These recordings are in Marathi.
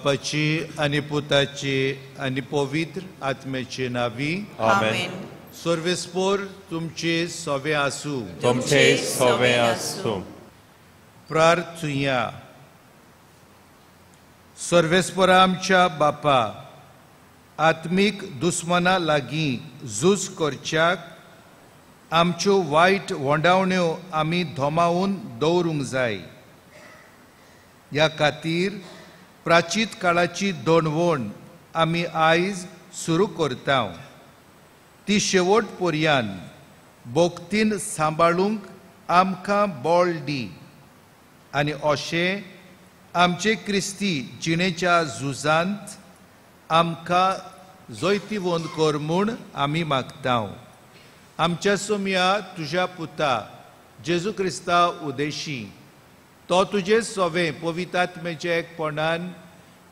बापाची आनी पुताची आनी पवित्र आत्म्याची नावी आमेन. सर्वेस्पोर तुमचे सोवे आसूं. तुमचे सोवे आसूं. प्रार्थुया. सर्वेस्परा आमच्या बापा, आत्मीक दुस्मना लागीं झूज करच्याक आमच्यो वायट वोंडावण्यो आमी धोमावून दवरूंक जाय. ह्या खातीर प्राचीत काळाची दणवण आमी आयज सुरू करता. ती शेवट पर्यंत बोगतीन सांबाळूंक आमकां बळ दी आनी अशें आमचे क्रिस्ती जिणेच्या झुजांत आमकां जैतिवंत कर म्हूण आमी मागता. आमच्या सोम्या तुज्या पुता जेजू क्रिस्ता उदेशी तो तुजे सोवे पवित्रात्म्याचे एकपणान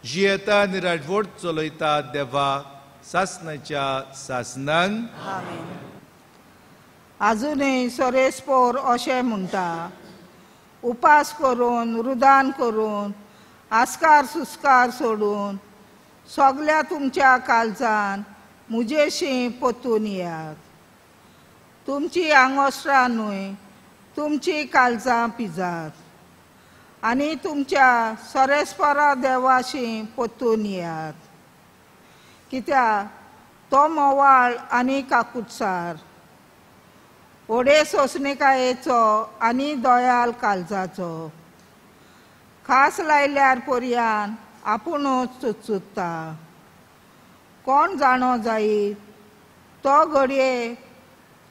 जियेता आनी राजवट चलयता देवा सासनाच्या सासनांक. आजुनूय सोरेस्पोर अशें म्हणटा, उपास करून रुदान करून आस्कार सुस्कार सोडून सगल्या तुमच्या काळजान मुजेशी पोतून येयात. तुमची आंगोश्रां न्हय, तुमची काळजां पिजात आनी तुमच्या सोरेस्परा देवाशी पोतून येयात. कित्याक तो मोवाळ आनी काकुटसार, ओडे सोंसणिकायेचो आनी दोयाल काळजाचो, खास लायल्यार पर्यान आपुणूच चुचुत्ता. कोण जाणो जायत तो घडये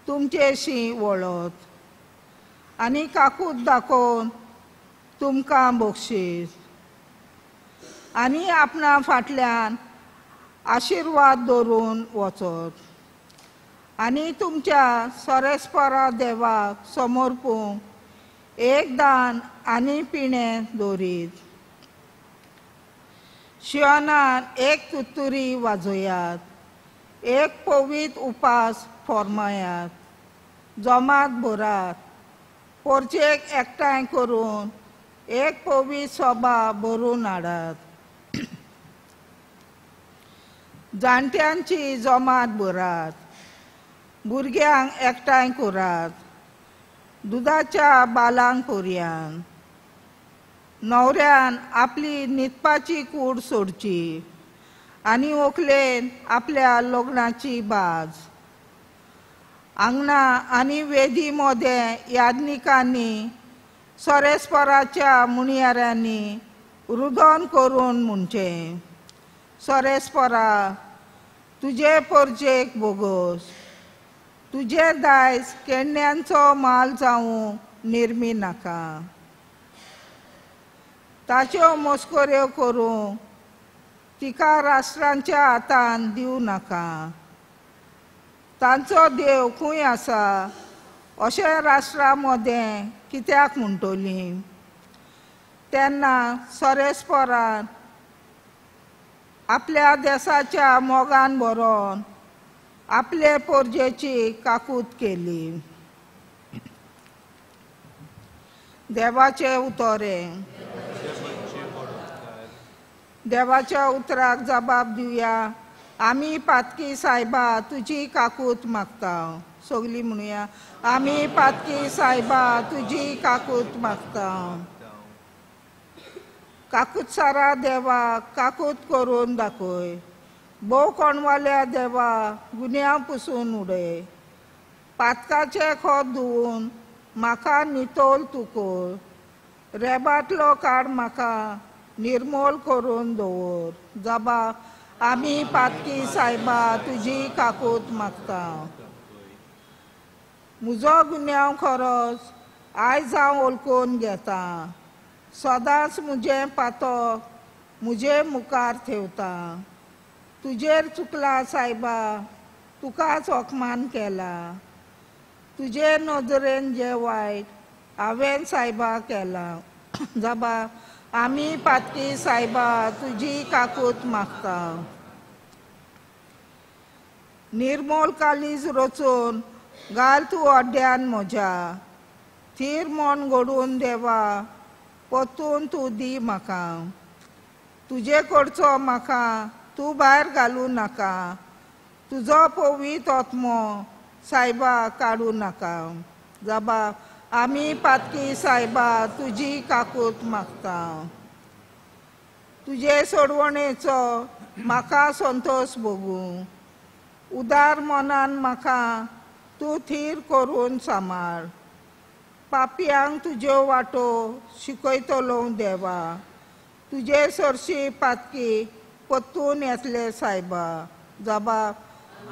तुमचेशी वळत आनी काकूट दाखोवन तुमकां बक्षीस आनी आपणा फाटल्यान आशिर्वाद दवरून वचत आनी तुमच्या सोरेस्परा देवाक समर्पूंक एक दान आनी पिणें दवरीत. शियोनान एक तुतुरी वाजोयात, एक पवित्र उपास फॉर्मायात, जमात भरात, पोरचेक एकठांय करून एक पवित्र सभा भरून हाडात. जाणट्यांची जमात भरात, भुरग्यांक एकठांय करात, दुदाच्या बालांक पर्यान. न्हवऱ्यान आपली न्हिदपाची कूड सोडची आनी व्हंकलेन आपल्या लग्नाची बाज. आंगणा आनी वेदी मोदें यादनिकांनी सोरेस्पराच्या मुणयाऱ्यांनी रुदन करून म्हणचें, सोरेस्परा तुजे परजेक बोगोस, तुजे दायज केण्ण्यांचो माल जावूं निर्मी नाका. ताच्यो मस्कऱ्यो करूंक तिका राष्ट्रांच्या हातान दिवं नाका. तांचो देव खंय आसा अशें राष्ट्रां मदें कित्याक म्हणटलीं. तेन्ना सोरेस्परान आपल्या देशाच्या मोगान भरोन आपले पोरजेची काकूट केली. देवाचे उतोरें. देवाच्या उतराक जबाब दिवया. आमी पातकी सायबा तुजी काकूट मागता. सगलीं म्हणुया, आमी पातकी सायबा तुजी काकूट मागता. काकूटसारा देवा काकूट करून दाखय. भोव कोणवाल्या देवा गुन्यांव पुसून उडय. पातकाचे खोत धुवून म्हाका नितोल तूं कर. रेबाटलो काड म्हाका निर्मोल करून दवर. जबाब आमी पातकी सायबा तुजी काकूट मागता. म्हजो गुन्यांव खरोच आयज हांव वळखून घेता. सदांच म्हजें पातक म्हजे मुखार ठेवता. तुजेर चुकला सायबा, तुकाच होकमान केला. तुजे नदरेन जें वायट हांवें सायबा केलां. जबाब आमी पातकी सायबा तुजी काकूट मागता. निर्मोल कालीज रचून घाल तूं ओड्ड्यान म्हज्या. थीर मन घडून देवा परतून तूं दी म्हाका. तुजे कडचो म्हाका तूं भायर घालूं नाका, तुजो पवित्र आत्मो सायबा काडूं नाका. जबाब, आमी पातकी सायबा तुजी काकूत मागता. तुजे सोडवणेचो म्हाका संतोष भोगूं. उदार मनान म्हाका तूं थीर करून सांबाळ. पापयांक तुज्यो वाटो शिकयतलो देवा. तुजे सरशी पातकी परतून येतले सायबा. जबाब,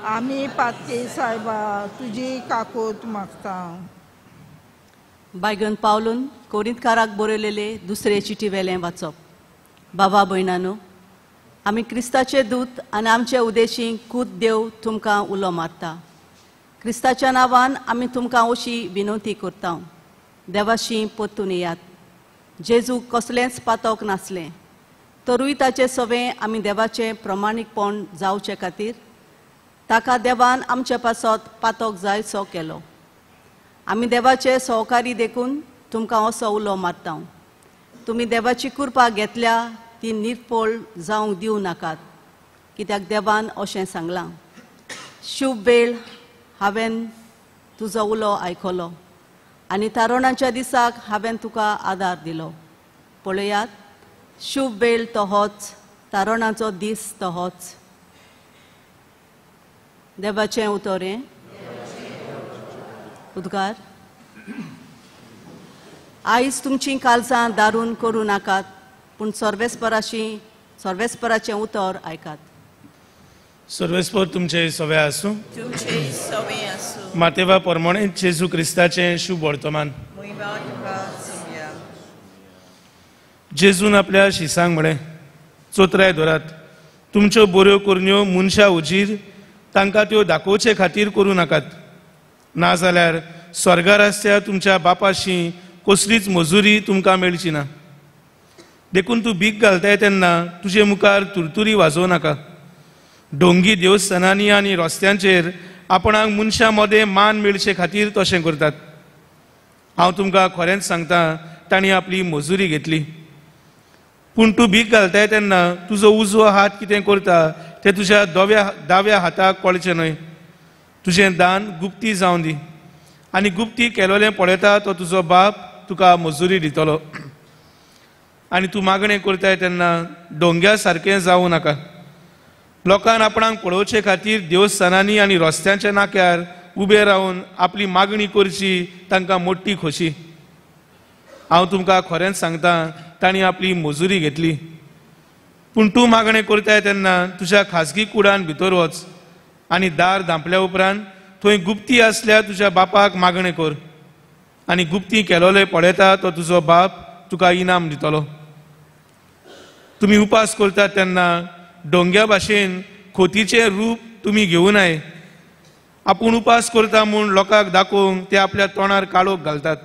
आमी पातकी सायबा तुजी काकूत मागता. बायगन पावलून कोरिंतकाराक बरयलेले दुसरे चिटी वेलें वाचप. बाबा भयणानो, आमी क्रिस्ताचे दूत आनी आमचे उदेशी खूद देव तुमकां उलो मारता. क्रिस्ताच्या नांवान आमी तुमकां अशी विनंती करता, देवाशी परतून येयात. जेजू कसलेंच पातोक नासलें, तरूय ताचे सवें आमी देवाचें प्रमाणीकपण जावचे खातीर ताका देवान आमचे पासत पातोक जायसो केलो. आमी देवाचे सहकारी देखून तुमकां असो उलो मारता. तुमी देवाची कृपा घेतल्या ती निर्फळ जावंक दिवं नाकात, कित्याक देवान अशें सांगलां, शुभ वेळ हांवें तुजो उलो आयकलो आनी तारुणाच्या दिसाक हांवें तुका आदार दिलो. पळयात, शुभ वेळ तो होच, तारुणाचो दीस तो होच. देवाचें उतोरें. उद्गार. आयज तुमचीं काळजां दारून करूं नाकात, पूण सर्वेस्पराचें उतर आयकात. सर्वेस्पर तुमचे सवे आसूं. तुमचे सवे आसूं. मातेवा परमणे जेजू क्रिस्ताचें शुभ वर्तमान. महिमा तुका सिंया. जेजून आपल्या शिसांक म्हळें, चोत्राय दोरात. तुमच्यो बऱ्यो कुरण्यो मनशा उजीर तांकां त्यो दाखोवचे खातीर करूं नाकात, नाजाल्यार स्वर्गार आसत्या तुमच्या बापाशी कसलीच मजुरी तुमकां मेळची ना. देखून तूं भीक घालताय तेन्ना तुजे मुखार तुरतुरी वाजोव नाका. डोंगी देवस्थानांनी आनी रस्त्यांचेर आपणाक मनशां मदें मान मेळचे खातीर तशें करतात. हांव तुमकां खरेंच सांगता, तांणी आपली मजुरी घेतली. पूण तूं भीक घालताय तेन्ना तुजो उजवो हात कितें करता तें तुज्या दाव्या हाताक कळचें न्हय. तुजें दान गुप्ती जावं दी, आनी गुप्ती केलोलें पळयता तो तुजो बाप तुका मजुरी दितलो. आनी तूं मागणें करताय तेन्ना डोंग्या सारकें जावं नाका. लोकांक आपणाक पळोवचे खातीर देवस्थानांनी आनी रस्त्यांच्या नाक्यार उबे रावन आपली मागणी करची तांकां मोठी खोशी. हांव तुमकां खरेंच सांगता, तांणी आपली मजुरी घेतली. पूण तूं मागणें करताय तेन्ना तुज्या खाजगी कुडान भितर वच आनी दार धांपल्या उपरांत थंय गुप्ती आसल्या तुज्या बापाक मागणें कर, आनी गुप्ती केलोलें पळयता तो तुजो बाप तुका इनाम दितलो. तुमी उपास करतात तेन्ना डोंग्या भाशेन खोतीचें रूप तुमी घेवं नये. आपूण उपास करता म्हूण लोकांक दाखोवंक ते आपल्या तोंडार काळोख घालतात.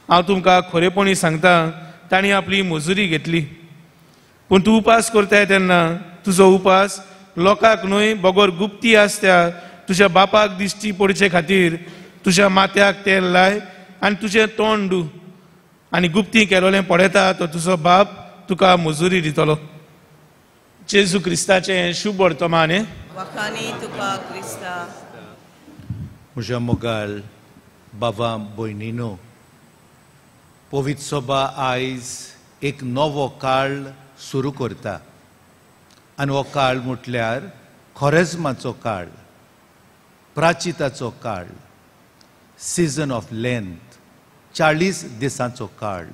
हांव तुमकां खरेपणी सांगता, तांणी आपली मजुरी घेतली. पूण तूं उपास करताय तेन्ना तुजो उपास लोकांक न्हय, बगोर गुप्ती आसत्या तुज्या बापाक दिश्टी पडचे खातीर तुज्या माथ्याक तेल लाय आनी तुजें तोंड धू, आनी गुप्ती केलोलें पळयता तो तुजो बाप तुका मजुरी दितलो. जेजू क्रिस्ताचें शुभ वर्तमान. वखाणी तुका क्रिस्ता. म्हज्या मोगाल बाबा भयणीनो, पवित्र सभा आयज एक नवो काळ सुरू करता. आनी हो काळ म्हटल्यार खोरेजमाचो काळ, प्राचिताचो काळ, सिजन ऑफ लेंथ, 40 दिसांचो काळ.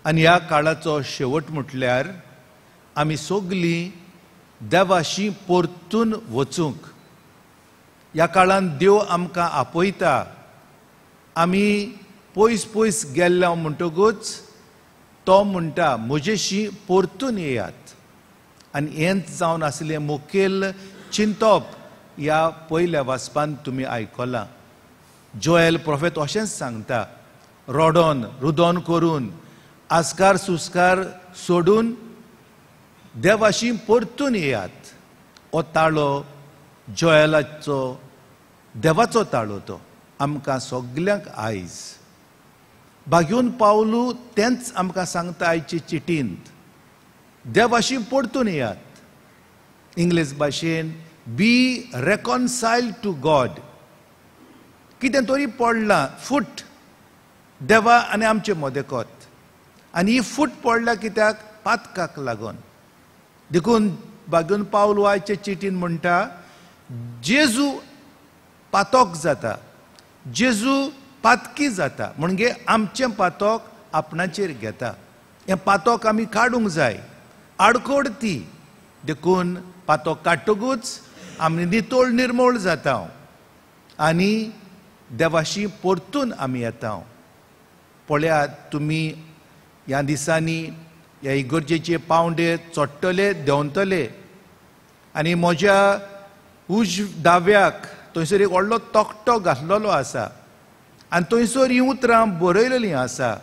आनी ह्या काळाचो शेवट म्हटल्यार आमी सगळीं देवाशी परतून वचूंक. ह्या काळान देव आमकां आपयता. आमी पयस पयस गेल्ल्या म्हणटकूच तो म्हणटा, म्हजेशी परतून येयात. आनी हेंच जावन आसलें मुखेल चिंतप ह्या पयल्या वाचपान तुमी आयकलां. जोएल प्रोफेट अशेंच सांगता, रोडोन रुदोन करून आस्कार सुस्कार सोडून देवाशी परतून येयात. हो ताळो जोएलाचो, देवाचो ताळो तो आमकां सगल्यांक आयज. भाग्यून पावलू तेंच आमकां सांगता आयचे चिटींत, देवाशी परतून येयात. इंग्लीश भाशेन बी रेकॉन्सायल्ड टू गॉड. कितें तरी पडलां फूट देवा आनी आमचे मदेकोत, आनी ही फूट पडल्या कित्याक? पातकाक लागून. देखून बागून पावल वायचे चिटीन म्हणटा जेजू पातोक जाता, जेजू पातकी जाता, म्हणजे आमचें पातोक आपणाचेर घेता. हें पातोक आमी काडूंक जाय, आडखोड ती. देखून पातोक काडटकूच आमी नितोळ निर्मळ जाता आनी देवाशी परतून आमी येता. पळयात तुमी ह्या दिसांनी ह्या इगर्जेचे पावंडे चोडटले देंवतले, आनी म्हज्या उज दाव्याक थंयसर एक व्हडलो तोकटो घातलेलो आसा, आनी थंयसर हीं उतरां बरयलेलीं आसा.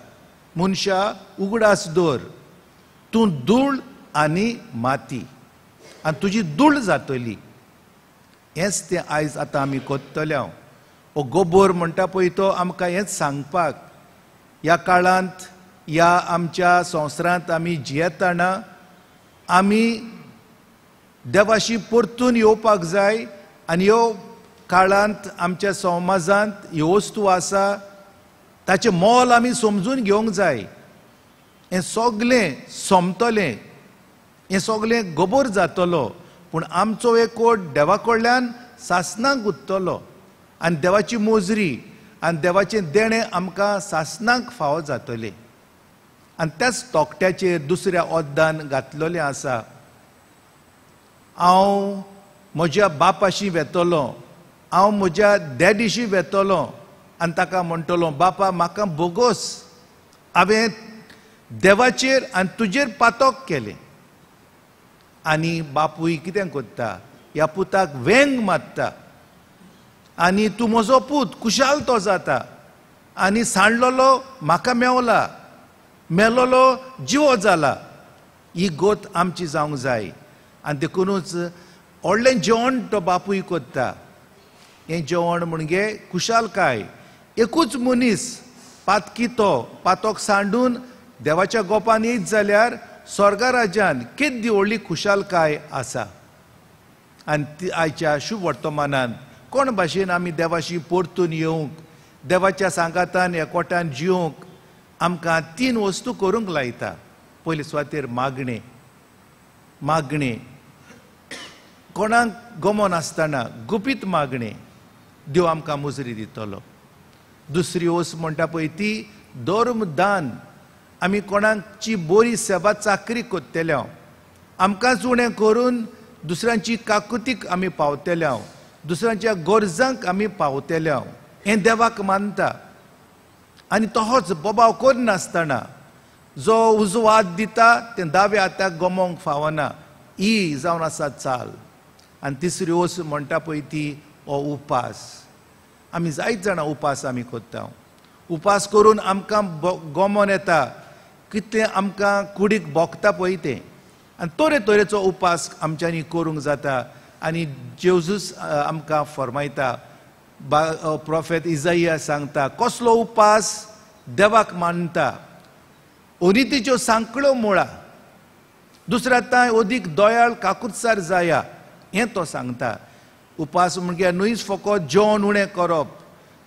मनशा उगडास दवर, तूं धूळ आनी माती, आनी तुजी धूळ जातली. हेंच तें आयज आतां आमी कोत्तले. हो गोबोर म्हणटा पळय तो आमकां हेंच सांगपाक, ह्या काळांत ह्या आमच्या संवसारांत आमी जियेतना आमी देवाशी परतून येवपाक जाय. आनी ह्यो काळांत आमच्या समाजांत ह्यो वस्तू आसा ताचें मोल आमी समजून घेवंक जाय. हें सगलें सोंपतलें, हें सगलें गोबोर जातलो, पूण आमचो एकवट देवा कडल्यान सासणाक उत्तलो, आनी देवाची मोजरी आनी देवाचें देणें आमकां सासणाक फावो जातलें. आनी त्याच तोकट्याचेर दुसऱ्या ओद्दान घातलेलें आसा, हांव म्हज्या बापाशी वेतलो, हांव म्हज्या डॅडीशी वेतलो, आनी ताका म्हणटलो बापा म्हाका बोगोस, हांवें देवाचेर आनी तुजेर पातोक केलें. आनी बापूय कितें कोत्ता? ह्या पुताक वेंग मारता, आनी तूं म्हजो पूत कुशाल तो जाता, आनी सांडलोलो म्हाका मेवला, मेलोलो जिवो जाला. ही गोत आमची जावंक जाय. आनी देखूनच व्हडलें जेवण तो बापूय कोत्ता. हें जेवण म्हणजे कुशालकाय. एकूच मनीस पातकी तो पातोक सांडून देवाच्या गोपान येयत जाल्यार स्वर्गा राज्यान केदी व्हडली खुशालकाय आसा. आनी ती आयच्या शुभ वर्तमानान कोण भाशेन आमी देवाशी परतून येवंक, देवाच्या सांगातान एकवटान जिवंक आमकां 3 वस्तू करूंक लायता. पयले सुवातेर मागणें. मागणें कोणाक गमो नासतना गुपीत मागणें, देव आमकां मुजरी दितलो. दुसरी वस्त म्हणटा पळय ती धर्म दान. आमी कोणाची बरी सेवा चाकरी कोत्तेल्या, आमकांच उणें करून दुसऱ्यांची काकुतीक आमी पावतेल्या, दुसऱ्यांच्या गरजांक आमी पावतेल्या. हें देवाक मानता. आनी तोच बोबाव करनासतना जो उजो हात दिता तें दाव्या हाताक गमोवंक फावना, ही जावन आसा चाल. आनी तिसरी वस्त म्हणटा पळय ती हो उपास. आमी जायत जाणां उपास आमी कोत्ता. उपास करून आमकां गमोन येता, कितलें आमकां कुडीक भोगता पळय तें. आनी तरेतरेचो उपास आमच्यांनी करूंक जाता. आनी जेजूस आमकां फरमायता, प्रॉफेट इजाइया सांगता कसलो उपास देवाक मानता. ओनितीच्यो सांकळ्यो मुळा, दुसऱ्या तांय ओदीक दोयाळ काकुतसार जाया, हें तो सांगता. उपास म्हणजे न्हयच फकत जेवण उणें करप,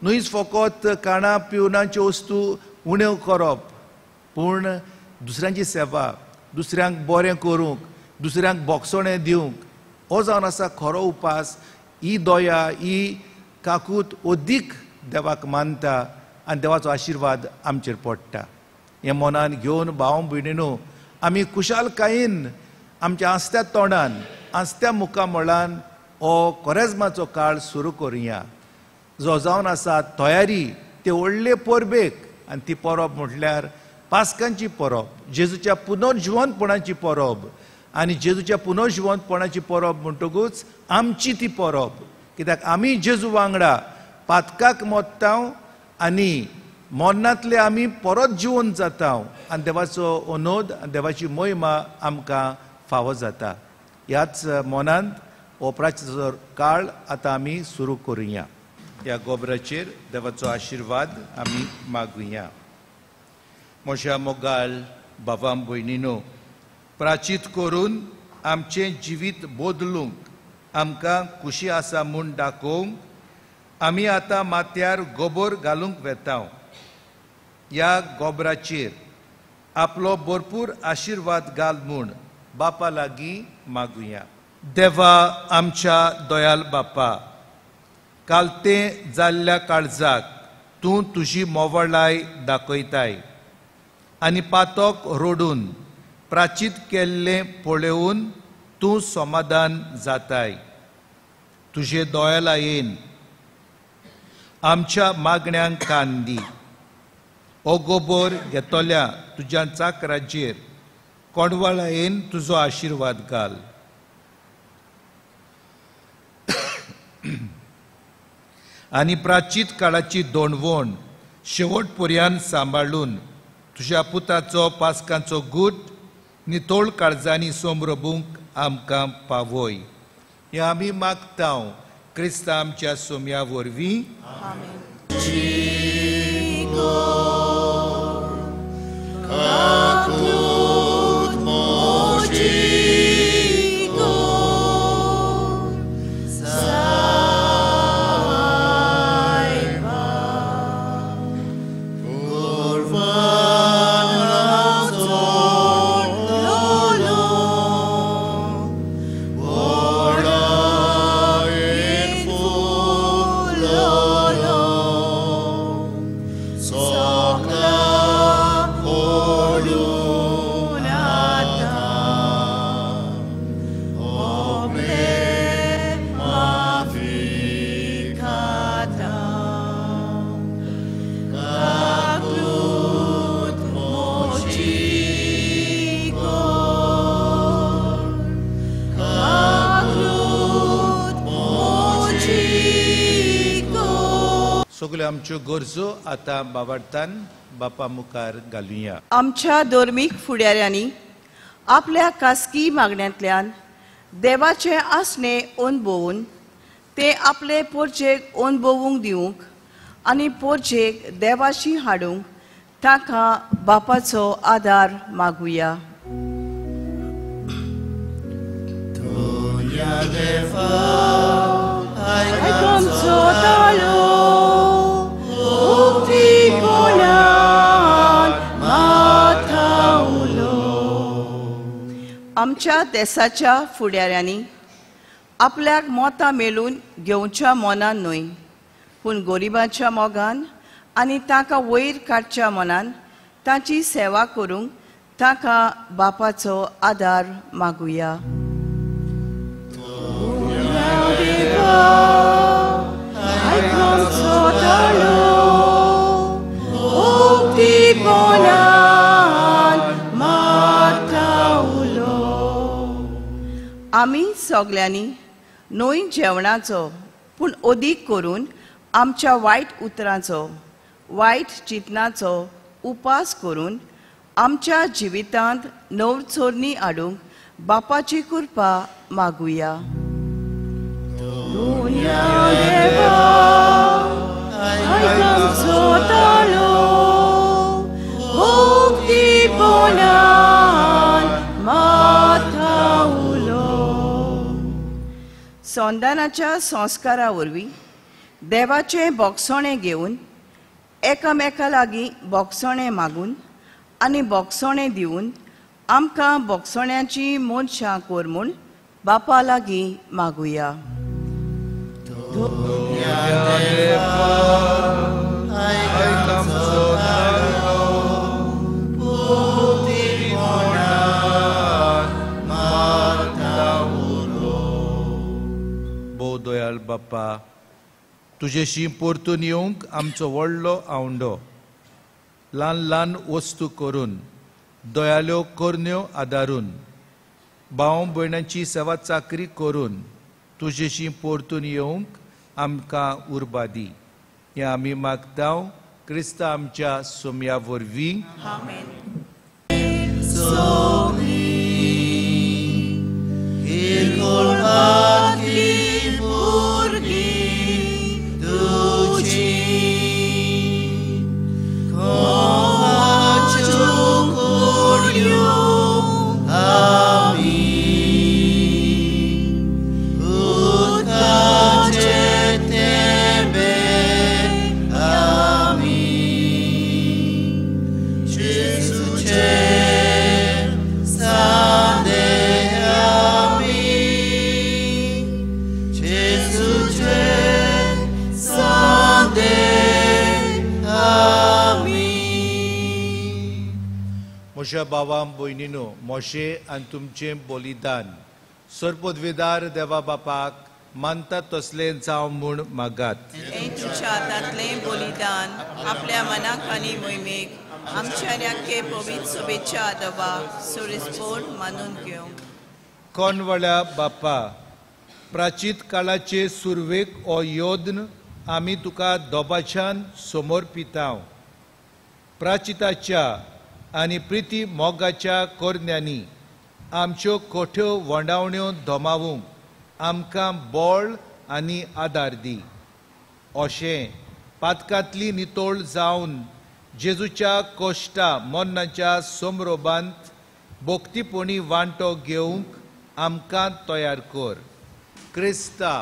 न्हयच फकत खाणा पिवनाच्यो वस्तू उण्यो करप, पूण दुसऱ्यांची सेवा, दुसऱ्यांक बरें करूंक, दुसऱ्यांक भोगसणें दिवंक, हो जावन आसा खरो उपास. ही दोया, ही काकूत ओदीक देवाक मानता आनी देवाचो आशिर्वाद आमचेर पडटा. हें मनान घेवन भाव भयणीनो आमी कुशालकायेन आमच्या आस्त्या तोंडान, आस्त्या मुखामळान हो कोरेजमाचो काळ सुरू करुया. जो जावन आसा तयारी ते व्हडले परबेक, आनी ती परब म्हटल्यार पास्कांची परब, जेजूच्या पुनर्जिवंतपणाची परब. आनी जेजूच्या पुनर्जिवंतपणाची परब म्हणटकूच आमची ती परब, कित्याक आमी जेजू वांगडा पातकाक मोत्ता आनी मरणांतले आमी परत जिवंत जाता. आनी देवाचो अनोद आनी देवाची महिमा आमकां फावो जाता. ह्याच मनांत ओपराचो काळ आतां आमी सुरू करुया. ह्या गोबराचेर देवाचो आशिर्वाद आमी मागुया. म्हज्या मोगाल भावां भयणीनो, प्राचीत करून आमचें जिवीत बदलूंक आमकां खुशी आसा म्हूण दाखोवंक आमी आतां माथ्यार गोबोर घालूंक वेताव. ह्या गोबराचेर आपलो भरपूर आशिर्वाद घाल म्हूण बापा लागीं मागुया. देवा आमच्या दयाल बापा, कालतें जाल्ल्या काळजाक तूं तुजी मोवळाय दाखयताय आनी पातोक रोडून प्राचीत केल्लें पळोवन तूं समाधान जाताय. तुजे दयालायेन आमच्या मागण्यांक कान दी. हो गोबोर घेतोल्या तुज्या चाकराचेर कोणवळायेन तुजो आशिर्वाद घाल. आनी प्राचीत काळाची दोणवण शेवट पर्यंत सांबाळून तुज्या पुताचो पास्कांचो गूट नितोळ काळजांनी सोमरबूंक आमकां पावय. हें आमी मागतांव क्रिस्ता आमच्या सोम्या वरवीं. सगल्यो आमच्यो गरजो आतां बाबार्थान बापा मुखार घालुया. आमच्या धर्मीक फुडाऱ्यांनी आपल्या खासगी मागण्यांतल्यान देवाचे आसणे अणभवून ते आपले पोरचेक अणभवूंक दिवंक आनी पोरचेक देवाशी हाडूंक ताका बापाचो आदार मागुया. आमच्या देशाच्या फुडाऱ्यांनी आपल्याक मोता मेळून घेवच्या मनान न्हय पूण गरिबांच्या मोगान आनी ताका वयर काडच्या मनान ताची सेवा करूंक ताका बापाचो आदार मागुया. आमी सगल्यांनी न्हय जेवणाचो पूण अदीक करून आमच्या वायट उतरांचो वायट चिंतनाचो उपास करून आमच्या जिवितांत नवचोरणी हाडूंक बापाची कृपा मागुया. संदानाच्या संस्कारा वरवीं देवाचे बोगसोणे घेवन एकामेका लागीं बोगसोणे मागून आनी बोगसोणे दिवन आमकां बोगसोण्याची मनशां कोर म्हूण बापा लागीं मागुया. दयाळ बापा, तुजेशी परतून येवंक आमचो व्हडलो आवंडो ल्हान ल्हान वस्तू करून दयाल्यो करण्यो आदारून भाव भयणांची सेवा चाकरी करून तुजेशी परतून येवंक आमकां उर्बा दी. हें आमी मागतांव क्रिस्ता आमच्या सोम्या वरवीं. Amen. म्हज्या भावां भयणीनो, मोशे आनी तुमचें बलिदान सरपदवेदार देवा बापाक मानता तसलें जावं म्हूण मागात. हे तुझ्या हातांतलें बलिदान आपल्या मनाक आनी मोहिमेक आमच्या आख्खे पवित्र सभेच्या आदोबाक सुरेस्पोर मानून घेवंक. कोणवळ्या बापा, प्राचीत काळाचे सुरवेक हो योद्न आमी तुका दोबाच्यान समर्पितांव. प्राचिताच्या आनी प्रिती मोगाच्या कोरण्यांनी आमच्यो कोठ्यो वोंडावण्यो दोमावूंक आमकां बळ आनी आदार दी. अशें पातकांतली नितोळ जावन जेजूच्या कोश्टा मोन्नाच्या सोमरोबांत भोक्तीपणी वांटो घेवंक आमकां तयार कर. क्रिस्ता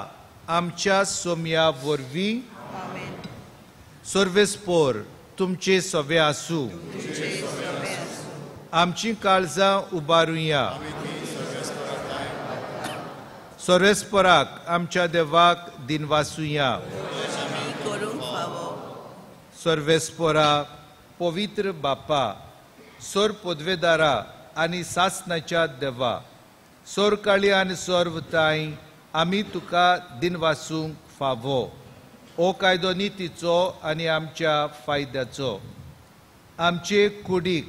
आमच्या सोम्या वरवीं सर्वेस्पोर तुमचे सवे आसूं. आमची काळजां उबारुया. सर्वेस्पराक आमच्या देवाक दिनवासुया. सर्वेस्परा पवित्र बापा, सोर पदवेदारा आनी सासणाच्या देवा, सोर काळी आनी सोर्वताय आमी तुका दिनवासूंक फावो. ओ कायदो नितीचो आनी आमच्या फायद्याचो. आमचे कुडीक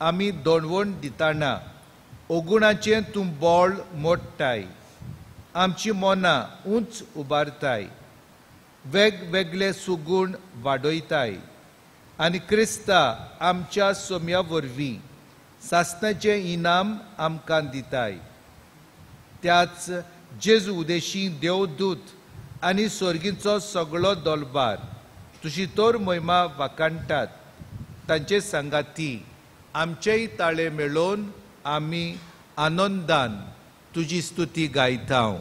आमी दोणवण दिताना ओगुणाचें तूं बोळ मोडटाय. आमची मोना उंच उबारताय. वेगवेगळे सुगूण वाडयताय आनी क्रिस्ता आमच्या सोम्या वरवीं सासणाचें इनाम आमकां दिताय. त्याच जेजू उदेशी देवदूत आनी सोर्गींचो सगळो दोलबार तुजी तोर मोहिमा वाकाणटात. तांचे सांगाती आमचेय ताळे मेळोवन आमी आनंदान तुजी स्तुती गायतांव.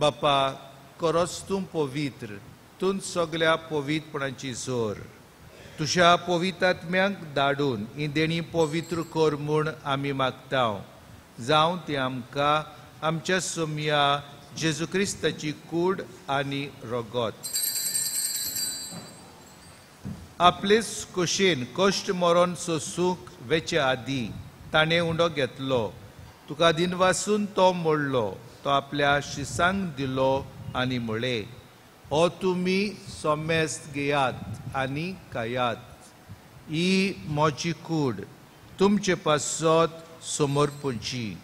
बापा, करोस तूं पवित्र, तूं सगळ्या पवित्रपणाची जोर. तुज्या पवित्रात्म्यांक धाडून ही देणी पवित्र कर म्हूण आमी मागतांव. जावं ती आमकां आमच्या सोम्या जेजू क्रिस्ताची कूड आनी रगत. आपलेच कुशीन कश्ट मरण सोसूंक वेचे आदीं ताणें उंडो घेतलो. तुका दिनवासून तो मोडलो. तो आपल्या शिसांक दिलो आनी म्हळें, हो तुमी सोमेस्त घेयात आनी खायात. ही मोची कूड तुमचे पासत समर्पणची.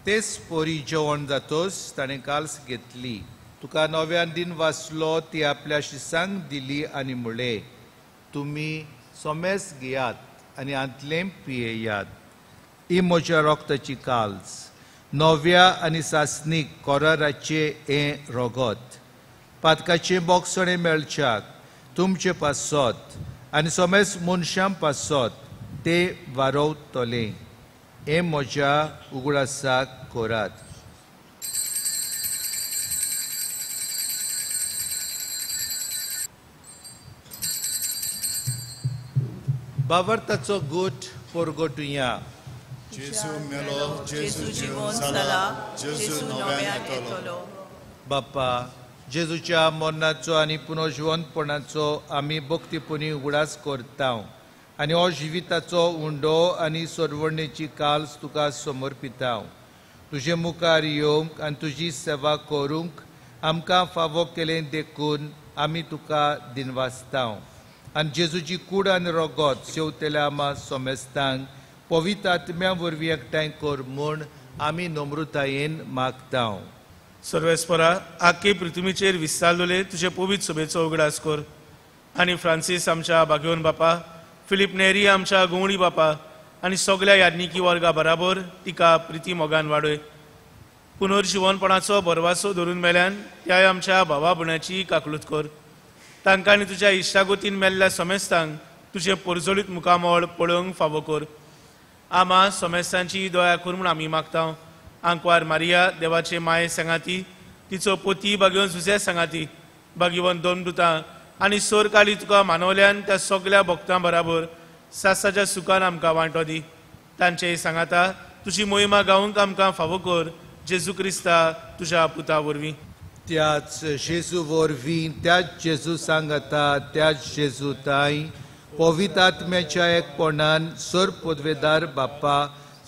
तेच पोरी जेवण जातोच ताणें काल्स घेतली. तुका नव्यान दिन वाचलो ती आपल्या शिसांक दिली आनी म्हळें, तुमी सोमेस घेयात आनी आंतलें पियेयात. ही म्हज्या रोगताची काल्स, नव्या आनी सासणीक कोराराचे हें रोगत. पातकाचें बोगसणें मेळच्याक तुमचे पासत आनी सोमेस मनशां पासत तें वारोवतलें. हें म्हज्या उगडासाक कोरात. बावर्ताचो गोठ पोरगोटुया. जेजू मेलो, जेजू जिवंत जाला, जाला, जेजू नव्यान येतलो. बाप्पा, जेजूच्या मरणाचो आनी पुनर्जिवंतपणाचो आमी भक्तीपणी उगडास करतांव आनी हो जिविताचो उंडो आनी सोडवणेची काल्स तुका समर्पितांव. तुजे मुखार येवंक आनी तुजी सेवा करूंक आमकां फावो केलें देखून आमी तुका दिनवासतांव. आनी जेजूची कूड आनी रोगत सेवतेल्या आमा सोमेस्तांक पवित्र आत्म्या वरवीं एकठांय कर म्हूण आमी नम्रतायेन मागतांव. सर्वेस्परा आख्खे पृथ्वीचेर विस्तारलेले तुझे पवित्र सभेचो उगडास कर आनी फ्रांसीस आमच्या बागेवन बापा, फिलिप नेरी आमच्या गवळी बापा आनी सगळ्या याज्ञिकी वर्गा बराबर तिका प्रिती मोगान वाडय. पुनर्जीवनपणाचो बरवासो धरून मेल्यान त्या आमच्या भावा भयणाची काकलूत कर. तांकां आनी तुज्या इश्टागोतीन मेल्ल्या समेस्तांक तुझे परजळीत मुखामळ पळोवंक फावो कर. आमा समेस्तांची दया कर म्हूण आमी मागता. आंकवार मारिया देवाचे माये सांगाती, तिचो पोती बागेवन सुसे सांगाती, बागेवन दोन दुतां आनी सोर काली तुका मानवल्यान त्या सगळ्या भक्तां बराबर सासाच्या सुखान आमकां वांटो दी. तांचेय सांगाता तुजी मोहिमा गावंक आमकां फावो कर. जेजू क्रिस्ता तुज्या पुता वरवीं. त्याच जेजू वरवीं, त्याच जेजू सांगता, त्याच जेजू ताई, पवित्र आत्म्याच्या एकपणान सर पदवेदार बापा,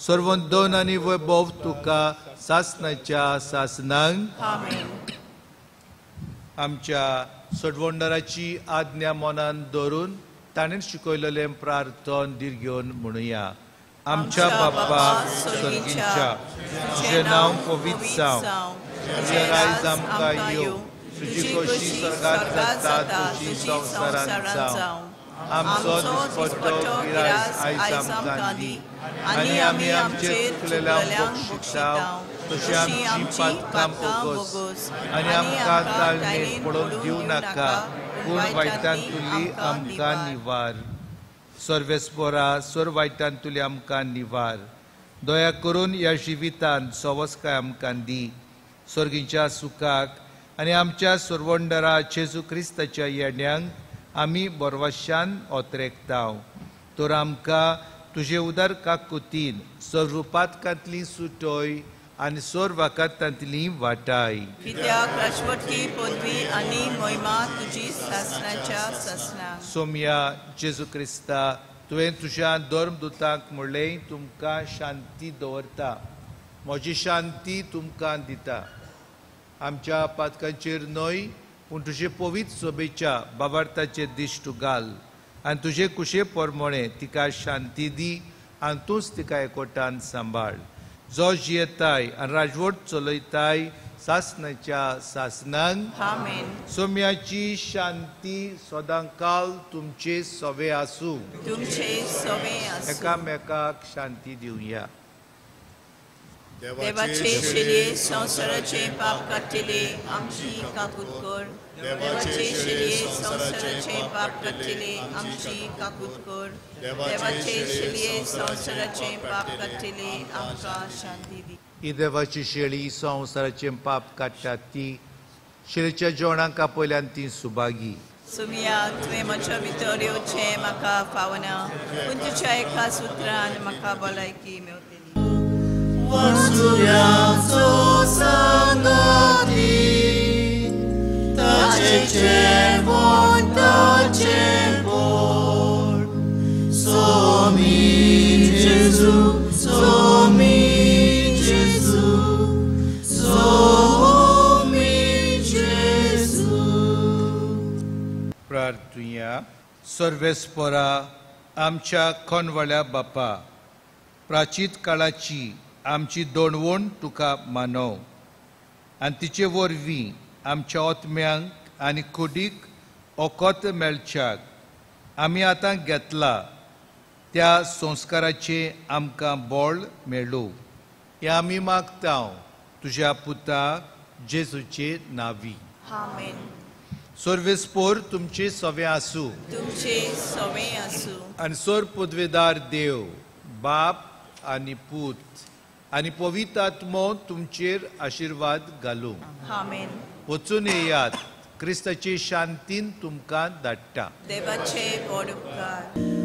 सर्वोंदोन आनी वैभव तुका सासनाच्या सासनांक आमच्या सडवंडराची आज्ञा मनान दवरून ताणें शिकयलेलें प्रार्थन दीर घेवन म्हणुया. आमच्या बापा स्वर्गीच्या, तुजें नांव पवित्र जावं, तुजें रायज आमकां येवं, तुजी कशी स्वर्गांत जाता तशी संवसारांत जावं. आमचो दिसपट्टो गिराय आयज आमकां दी, आनी आमी आमचे चुकलेल्यांक बक्षितांव, तशी आमची पातकां बोगोस, आनी आमकां ताळमेत पडोवंक दिवं नाका, पूण वायटांतुली आमकां निवार. सर्वेस्परा सर वायटांतुली आमकां निवार. दया करून ह्या जिवितांत सवस्काय आमकां दी. स्वर्गीच्या सुखाक आनी आमच्या सर्वंडरा जेजू क्रिस्ताच्या येण्याक आमी बरवाशान ओतरेकताव. तर आमकां तुजे उदार काकुतीन स्वरुपातकांतली सुटोय आनी सोर वाकांतांतली वाटाय. कित्याक राजवटी पदवी आनी मोहिमा तुजी सासनाच्या सासनाक. सोम्या जेजू क्रिस्ता, तुवें तुज्या धर्मदुतांक म्हणलें तुमकां शांती दवरता, म्हजी शांती तुमकां दिता. आमच्या पातकांचेर न्हय पूण तुजे पवित्र सभेच्या बाबार्थाचे दिश्ट घाल आनी तुजे कुशे परमणे तिका शांती दी आनी तूंच तिका एकोटान सांबाळ. जो जियेताय आनी राजवट चलयताय सासनाच्या सासनांक. सोम्याची शांती सदांकाल तुमचे सवे आसूं. एकामेकाक शांती दिवया. देवाचे शेडये संवसाराचे पाप काडटले आमची काकूत कर. देवाचे शेडये संवसाराचे पाप काडटले आमची काकूत कर. देवाचे शेडये संवसाराचे पाप काडटले आमकां शांती दी. ही देवाची शेळी संवसाराचे पाप काडटा ती शेळीच्या जेवणाक आपयल्यान ती सुभागी. सुमिया तुवें म्हज्या भितर येवचें म्हाका फावना, पूण तुज्या एका सुत्रान म्हाका भलायकी मेवतली. वाचुऱ्याचो सांगाती, ताचे जेवण ताचे बोड. सोमी जेजू, सोमी जेजू, सोमी जेजू. प्रार्थुया. सर्वेस्परा आमच्या खोनवळ्या बापा, प्राचीत काळाची आमची दोणवण तुका मानव आनी तिचे वरवीं आमच्या ओतम्यांक आनी कुडीक ओकोत मेळच्याक आमी आतां घेतला त्या संस्काराचे आमकां बळ मेळो. हें आमी मागतांव तुज्या पुता जेजूचे नांवी. आमेन. सर्वेस्पोर तुमचे सवे आसूं. तुमचे सवे आसूं. आनी सोर पदवेदार देव, बाप आनी पूत आनी पवित्र आत्मो तुमचेर आशिर्वाद घालूं. आमेन. वचून येयात, क्रिस्ताचे शांतीन तुमकां धाडटा. देवाचे बड उपकार.